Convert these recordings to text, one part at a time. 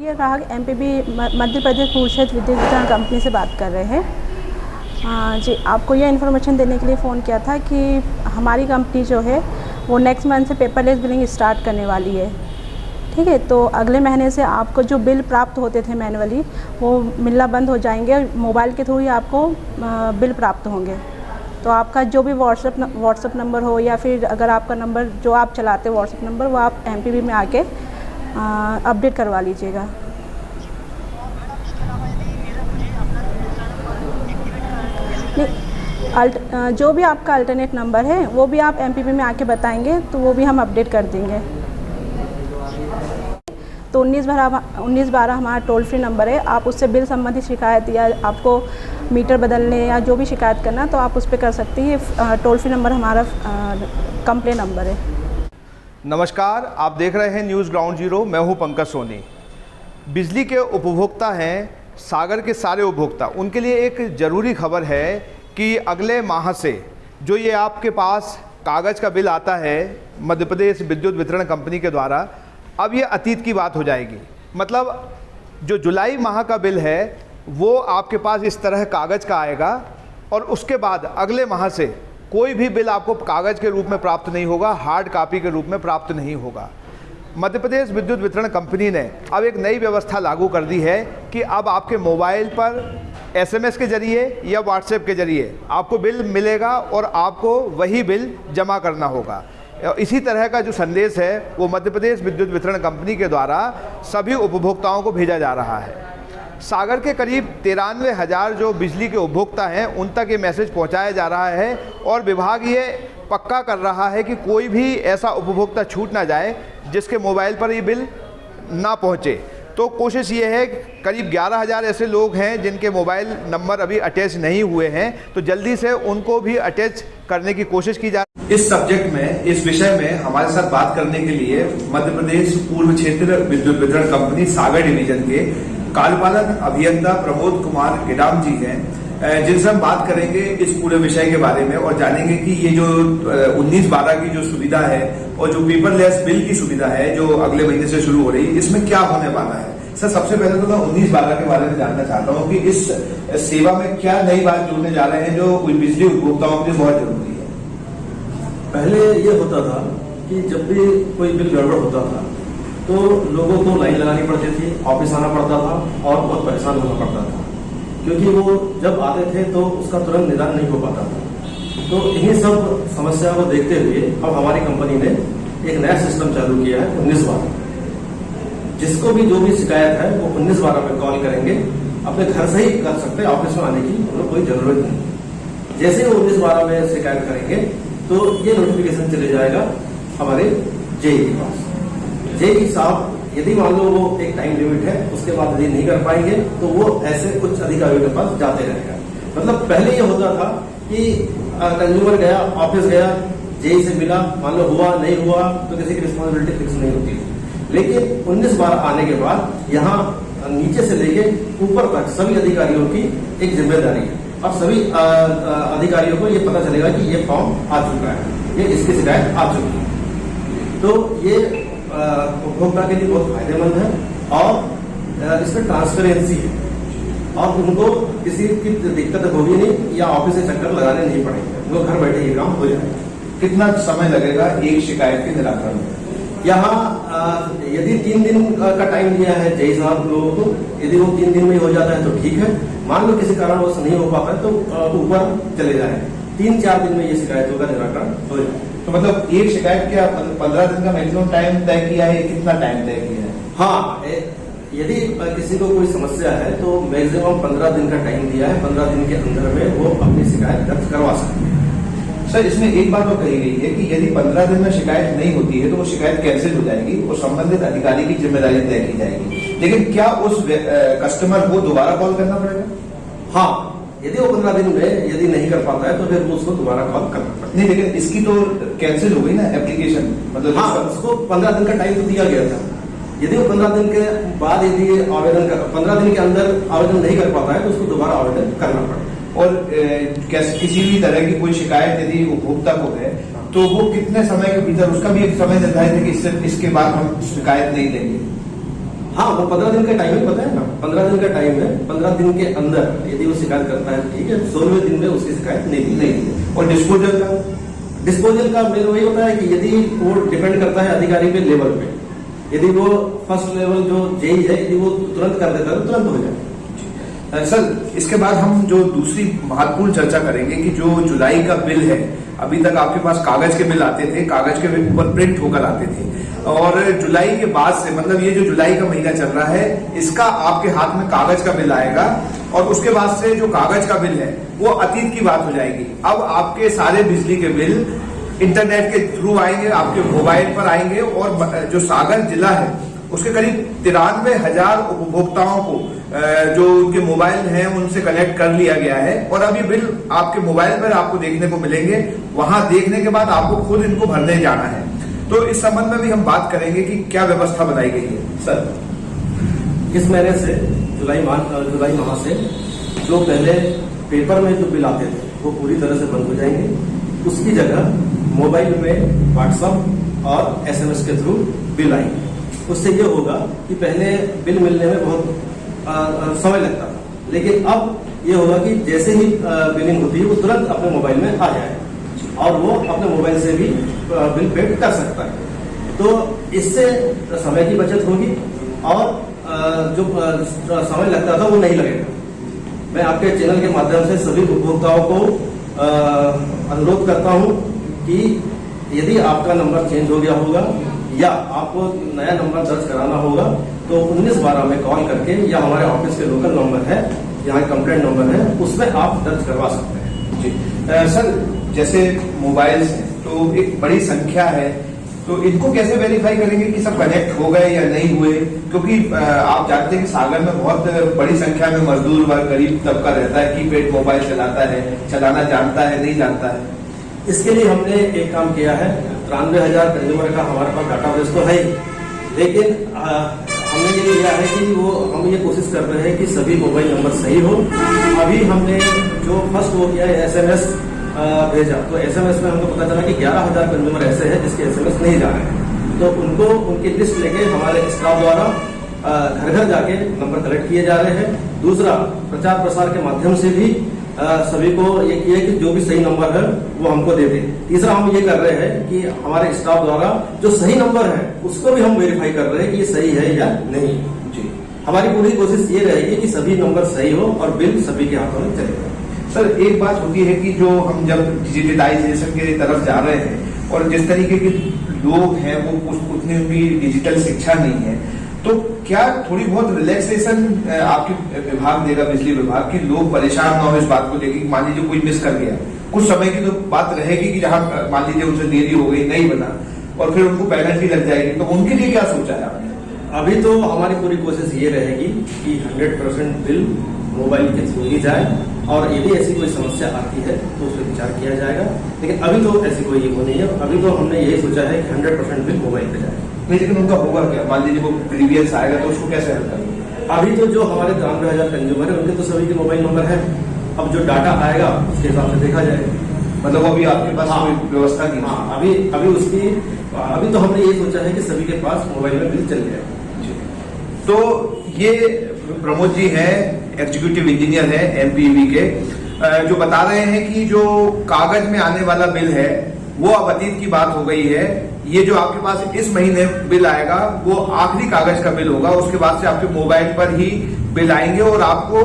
ये ग्राहक एमपीबी मध्य प्रदेश परिषद विद्युत वितरण कंपनी से बात कर रहे हैं। जी, आपको यह इन्फॉर्मेशन देने के लिए फ़ोन किया था कि हमारी कंपनी जो है वो नेक्स्ट मंथ से पेपरलेस बिलिंग स्टार्ट करने वाली है। ठीक है, तो अगले महीने से आपको जो बिल प्राप्त होते थे मैनुअली वो मिलना बंद हो जाएंगे और मोबाइल के थ्रू ही आपको बिल प्राप्त होंगे। तो आपका जो भी व्हाट्सएप नंबर हो या फिर अगर आपका नंबर जो आप चलाते हो व्हाट्सएप नंबर, वो आप एमपीबी में आके अपडेट करवा लीजिएगा। जो भी आपका अल्टरनेट नंबर है वो भी आप एमपीबी में आके बताएंगे तो वो भी हम अपडेट कर देंगे। तो 1912 हमारा टोल फ्री नंबर है। आप उससे बिल संबंधी शिकायत या आपको मीटर बदलने या जो भी शिकायत करना तो आप उस पर कर सकती हैं। टोल फ्री नंबर हमारा कंप्लेन नंबर है। नमस्कार, आप देख रहे हैं न्यूज़ ग्राउंड जीरो। मैं हूं पंकज सोनी। बिजली के उपभोक्ता हैं सागर के सारे उपभोक्ता, उनके लिए एक ज़रूरी खबर है कि अगले माह से जो ये आपके पास कागज़ का बिल आता है मध्य प्रदेश विद्युत वितरण कंपनी के द्वारा, अब ये अतीत की बात हो जाएगी। मतलब जो जुलाई माह का बिल है वो आपके पास इस तरह कागज़ का आएगा और उसके बाद अगले माह से कोई भी बिल आपको कागज़ के रूप में प्राप्त नहीं होगा, हार्ड कॉपी के रूप में प्राप्त नहीं होगा। मध्य प्रदेश विद्युत वितरण कंपनी ने अब एक नई व्यवस्था लागू कर दी है कि अब आपके मोबाइल पर एसएमएस के ज़रिए या व्हाट्सएप के ज़रिए आपको बिल मिलेगा और आपको वही बिल जमा करना होगा। इसी तरह का जो संदेश है वो मध्य प्रदेश विद्युत वितरण कंपनी के द्वारा सभी उपभोक्ताओं को भेजा जा रहा है। सागर के करीब 93,000 जो बिजली के उपभोक्ता हैं उन तक ये मैसेज पहुंचाया जा रहा है और विभाग ये पक्का कर रहा है कि कोई भी ऐसा उपभोक्ता छूट ना जाए जिसके मोबाइल पर ये बिल ना पहुंचे। तो कोशिश ये है, करीब 11,000 ऐसे लोग हैं जिनके मोबाइल नंबर अभी अटैच नहीं हुए हैं, तो जल्दी से उनको भी अटैच करने की कोशिश की जा रही है। इस सब्जेक्ट में, इस विषय में हमारे साथ बात करने के लिए मध्य प्रदेश पूर्व क्षेत्र विद्युत वितरण कंपनी सागर डिवीजन के कार्यपालक अभियंता प्रमोद कुमार गिडाम जी हैं, जिनसे हम बात करेंगे इस पूरे विषय के बारे में और जानेंगे कि ये जो 19/12 की जो सुविधा है और जो पेपरलेस बिल की सुविधा है जो अगले महीने से शुरू हो रही है, इसमें क्या होने वाला है। सर, सबसे पहले तो मैं 19/12 के बारे में जानना चाहता हूँ कि इस सेवा में क्या नई बात जोड़ने जा रहे हैं जो बिजली उपभोक्ताओं के लिए बहुत जरूरी है। पहले ये होता था कि जब भी कोई बिल गड़बड़ होता था तो लोगों को लाइन लगानी पड़ती थी, ऑफिस आना पड़ता था और बहुत परेशान होना पड़ता था, क्योंकि वो जब आते थे तो उसका तुरंत निदान नहीं हो पाता था। तो इन्हीं सब समस्या को देखते हुए अब हमारी कंपनी ने एक नया सिस्टम चालू किया है 19/12। जिसको भी जो भी शिकायत है वो 19/12 में कॉल करेंगे, अपने घर से ही कर सकते हैं, ऑफिस में आने की उन्हें कोई जरूरत नहीं। जैसे वो 19/12 में शिकायत करेंगे तो ये नोटिफिकेशन चले जाएगा हमारे जेई के पास। जेई साहब यदि मान लो वो एक टाइम लिमिट है, उसके बाद यदि नहीं कर पाएंगे तो वो ऐसे कुछ अधिकारियों के पास जाते रहेगा। मतलब पहले ये होता था कि कंज्यूमर गया, ऑफिस गया, जेई से मिला, मान लो हुआ नहीं हुआ तो किसी की रिस्पॉन्सिबिलिटी फिक्स नहीं होती थी। लेकिन 19/12 आने के बाद यहाँ नीचे से लेके ऊपर तक सभी अधिकारियों की एक जिम्मेदारी है। अब सभी अधिकारियों को ये पता चलेगा कि ये फॉर्म आ चुका है, ये इसकी शिकायत आ चुकी है। तो ये उपभोक्ता के लिए बहुत फायदेमंद है और इसमें ट्रांसपेरेंसी है और उनको किसी की दिक्कत होगी नहीं या ऑफिस से चक्कर लगाने नहीं पड़ेंगे, उनको घर बैठे ये काम हो जाएगा। कितना समय लगेगा एक शिकायत के निराकरण में? यहाँ यदि 3 दिन का टाइम दिया है जेई साहब लोगों को, यदि वो 3 दिन में हो जाता है तो ठीक है। मान लो किसी कारणवश नहीं हो पाता है तो ऊपर चले जाए, 3-4 दिन में ये शिकायतों का निराकरण हो जाए। तो मतलब एक शिकायत क्या 15 दिन का मैक्सिमम टाइम तय किया है, कितना टाइम तय किया है? हाँ, यदि किसी को कोई समस्या है तो मैक्सिमम 15 दिन का टाइम दिया है। 15 दिन के अंदर में वो अपनी शिकायत दर्ज करवा सकते हैं। सर, इसमें एक बात और कही गई है कि यदि 15 दिन में शिकायत नहीं होती है तो वो शिकायत कैंसिल हो जाएगी और संबंधित अधिकारी की जिम्मेदारी तय की जाएगी। लेकिन क्या उस कस्टमर को दोबारा कॉल करना पड़ेगा? हाँ, यदि वो 15 दिन में यदि नहीं कर पाता है तो फिर उसको दोबारा कॉल करना पड़ता है। नहीं, लेकिन इसकी तो कैंसिल हो गई ना एप्लीकेशन, मतलब हाँ, उसको 15 दिन का टाइम तो दिया गया था। यदि वो 15 दिन के बाद यदि आवेदन कर 15 दिन के अंदर आवेदन नहीं कर पाता है तो उसको दोबारा आवेदन करना पड़ेगा। और किसी भी तरह की कोई शिकायत यदि उपभोक्ता को है तो वो कितने समय के भीतर, उसका भी एक समय निर्धारित है कि इसके बाद हम शिकायत नहीं देंगे? हाँ, वो 15 दिन का टाइम है, पता है ना, 15 दिन का टाइम है। 15 दिन के अंदर यदि वो शिकायत करता है ठीक है, 16वें दिन में उसकी शिकायत नहीं। और डिस्पोजल का मेन वही होता है कि यदि वो डिपेंड करता है अधिकारी के लेवल पे, यदि वो फर्स्ट लेवल जो जेई है यदि वो तुरंत कर देता है तो तुरंत हो जाए। सर, इसके बाद हम जो दूसरी महत्वपूर्ण चर्चा करेंगे कि जो जुलाई का बिल है, अभी तक आपके पास कागज के बिल आते थे, कागज के बिल ऊपर प्रिंट होकर आते थे, और जुलाई के बाद से, मतलब ये जो जुलाई का महीना चल रहा है, इसका आपके हाथ में कागज का बिल आएगा, और उसके बाद से जो कागज का बिल है वो अतीत की बात हो जाएगी। अब आपके सारे बिजली के बिल इंटरनेट के थ्रू आएंगे, आपके मोबाइल पर आएंगे, और जो सागर जिला है उसके करीब 93,000 उपभोक्ताओं को जो उनके मोबाइल हैं उनसे कनेक्ट कर लिया गया है, और अभी बिल आपके मोबाइल पर आपको देखने को मिलेंगे। वहां देखने के बाद आपको खुद इनको भरने जाना है। तो इस संबंध में भी हम बात करेंगे कि क्या व्यवस्था बनाई गई है। सर, इस महीने से जुलाई माह से जो पहले पेपर में जो बिल आते थे वो पूरी तरह से बंद हो जाएंगे। उसकी जगह मोबाइल में व्हाट्सएप और एसएमएस के थ्रू बिल आएंगे। उससे ये होगा कि पहले बिल मिलने में बहुत समय लगता था, लेकिन अब ये होगा कि जैसे ही बिलिंग होती है वो तुरंत अपने मोबाइल में आ जाए और वो अपने मोबाइल से भी बिल पे कर सकता है। तो इससे समय की बचत होगी और जो समय लगता था वो नहीं लगेगा। मैं आपके चैनल के माध्यम से सभी उपभोक्ताओं को अनुरोध करता हूं कि यदि आपका नंबर चेंज हो गया होगा या आपको नया नंबर दर्ज कराना होगा तो 1912 में कॉल करके, या हमारे ऑफिस के लोकल नंबर है, यहाँ कंप्लेंट नंबर है, उसमें आप दर्ज करवा सकते हैं। जी सर, जैसे मोबाइल्स हैं तो एक बड़ी संख्या है, तो इनको कैसे वेरीफाई करेंगे कि सब कनेक्ट हो गए या नहीं हुए? क्योंकि आप जानते हैं कि सागर में बहुत बड़ी संख्या में मजदूर वर्ग, गरीब तबका रहता है, कीपैड मोबाइल चलाता है, चलाना जानता है, नहीं जानता है। इसके लिए हमने एक काम किया है। 93,000 कंज्यूमर का हमारे पास डाटाबेस तो है, लेकिन हमने ये किया है कि हम ये कोशिश कर रहे हैं कि सभी मोबाइल नंबर सही हो। अभी हमने जो फर्स्ट वो किया है एसएमएस भेजा, तो एसएमएस में हमको पता चला कि 11,000 कंज्यूमर ऐसे हैं जिसके एसएमएस नहीं जा रहे हैं। तो उनको उनकी लिस्ट लेके हमारे स्टाफ द्वारा घर घर जाके नंबर कलेक्ट किए जा रहे हैं। दूसरा, प्रचार प्रसार के माध्यम से भी सभी को ये किया कि जो भी सही नंबर है वो हमको दे दे। तीसरा, हम ये कर रहे हैं कि हमारे स्टाफ द्वारा जो सही नंबर है उसको भी हम वेरीफाई कर रहे हैं कि ये सही है या नहीं। जी, हमारी पूरी कोशिश ये रहेगी कि सभी नंबर सही हो और बिल सभी के हाथों में चलेगा। सर, एक बात होती है कि जो हम जब डिजिटलाइजेशन की तरफ जा रहे हैं और जिस तरीके के लोग हैं वो उतनी उनकी डिजिटल शिक्षा नहीं है, तो क्या थोड़ी बहुत रिलैक्सेशन आपके विभाग देगा, बिजली विभाग, की लोग परेशान ना हो इस बात को लेकर? मान लीजिए कोई मिस कर गया, कुछ समय की तो बात रहेगी कि जहां मान लीजिए उनसे देरी हो गई, नहीं बना, और फिर उनको पेनल्टी लग जाएगी, तो उनके लिए क्या सोचा है आपने? अभी तो हमारी पूरी कोशिश ये रहेगी कि 100% बिल मोबाइल के थ्रू ही जाए, और यदि ऐसी कोई समस्या आती है तो उस पर विचार किया जाएगा। लेकिन अभी तो ऐसी कोई वो नहीं है। अभी तो हमने यही सोचा है कि 100% बिल मोबाइल पे जाए। लेकिन उनका होगा क्या? मान लीजिए वो ग्रीवियंस आएगा तो उसको कैसे हल करेंगे? अभी तो जो हमारे 93,000 कंज्यूमर है उनके तो सभी के मोबाइल नंबर है। अब जो डाटा आएगा उसके हिसाब से देखा जाएगा। मतलब अभी आपके पास कोई व्यवस्था नहीं? हाँ, अभी तो हमने ये सोचा है कि सभी के पास मोबाइल में बिल चल जाएगा। तो ये प्रमोद जी हैं, एग्जीक्यूटिव इंजीनियर है एमपीवी के, जो बता रहे हैं कि जो कागज में आने वाला बिल है वो अब अतीत की बात हो गई है। ये जो आपके पास इस महीने बिल आएगा वो आखिरी कागज का बिल होगा, उसके बाद से आपके मोबाइल पर ही बिल आएंगे, और आपको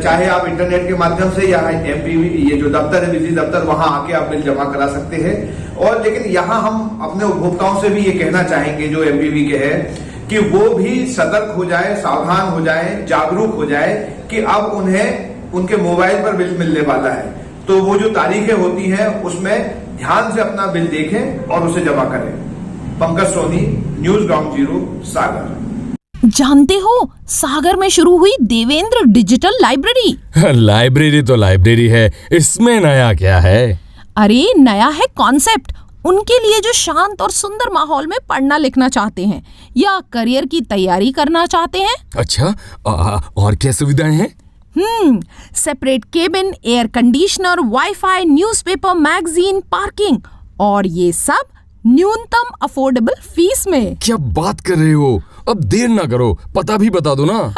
चाहे आप इंटरनेट के माध्यम से या एमपीवी ये जो दफ्तर है, बिजली दफ्तर, वहां आके आप बिल जमा करा सकते हैं। और लेकिन यहाँ हम अपने उपभोक्ताओं से भी ये कहना चाहेंगे जो एमपीवी के हैं कि वो भी सतर्क हो जाए, सावधान हो जाए, जागरूक हो जाए कि अब उन्हें उनके मोबाइल पर बिल मिलने वाला है, तो वो जो तारीखें होती हैं उसमें ध्यान से अपना बिल देखें और उसे जमा करें। Pankaj Soni, news ground zero, Sagar. जानते हो सागर में शुरू हुई देवेंद्र डिजिटल लाइब्रेरी। लाइब्रेरी तो लाइब्रेरी है, इसमें नया क्या है? अरे नया है कॉन्सेप्ट। उनके लिए जो शांत और सुंदर माहौल में पढ़ना लिखना चाहते हैं या करियर की तैयारी करना चाहते हैं। अच्छा, और क्या सुविधाएं हैं? Separate cabin, air conditioner, wifi, newspaper, magazine, parking, और ये सब न्यूनतम अफोर्डेबल फीस में। क्या बात कर रहे हो? अब देर ना करो, पता भी बता दो ना।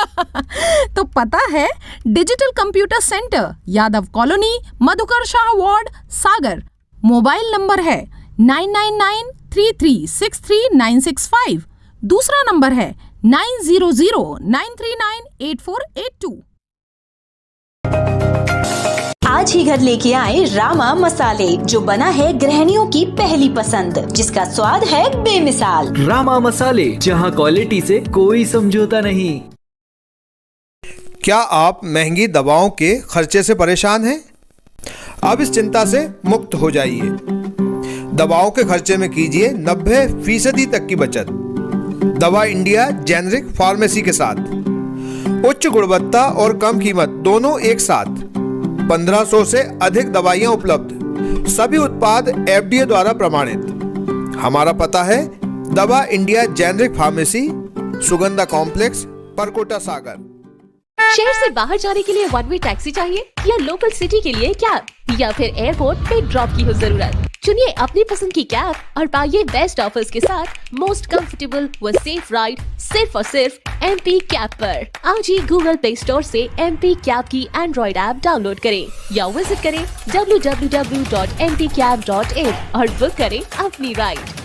तो पता है, digital computer centre, Yadav colony, Madhukar Shah ward, Sagar. Mobile number है 9993363965। दूसरा नंबर है 9009398482। आज ही घर लेके आए रामा मसाले, जो बना है गृहिणियों की पहली पसंद, जिसका स्वाद है बेमिसाल। रामा मसाले, जहां क्वालिटी से कोई समझौता नहीं। क्या आप महंगी दवाओं के खर्चे से परेशान हैं? अब इस चिंता से मुक्त हो जाइए। दवाओं के खर्चे में कीजिए 90% तक की बचत। दवा इंडिया जेनेरिक फार्मेसी के साथ उच्च गुणवत्ता और कम कीमत दोनों एक साथ। 1500 से अधिक दवाइयां उपलब्ध, सभी उत्पाद FDA द्वारा प्रमाणित। हमारा पता है Dawa India generic pharmacy, Sugandha complex, Parkota, Sagar. शहर से बाहर जाने के लिए वन वे टैक्सी चाहिए, या लोकल सिटी के लिए कैब, या फिर एयरपोर्ट पे ड्रॉप की हो जरूरत? चुनिए अपनी पसंद की कैब और पाइए बेस्ट ऑफर्स के साथ मोस्ट कंफर्टेबल व सेफ राइड सिर्फ और सिर्फ MP कैब पर। आज ही गूगल प्ले स्टोर से MP कैब की एंड्रॉइड ऐप डाउनलोड करें या विजिट करें www.mpcab.in और बुक करें अपनी राइड।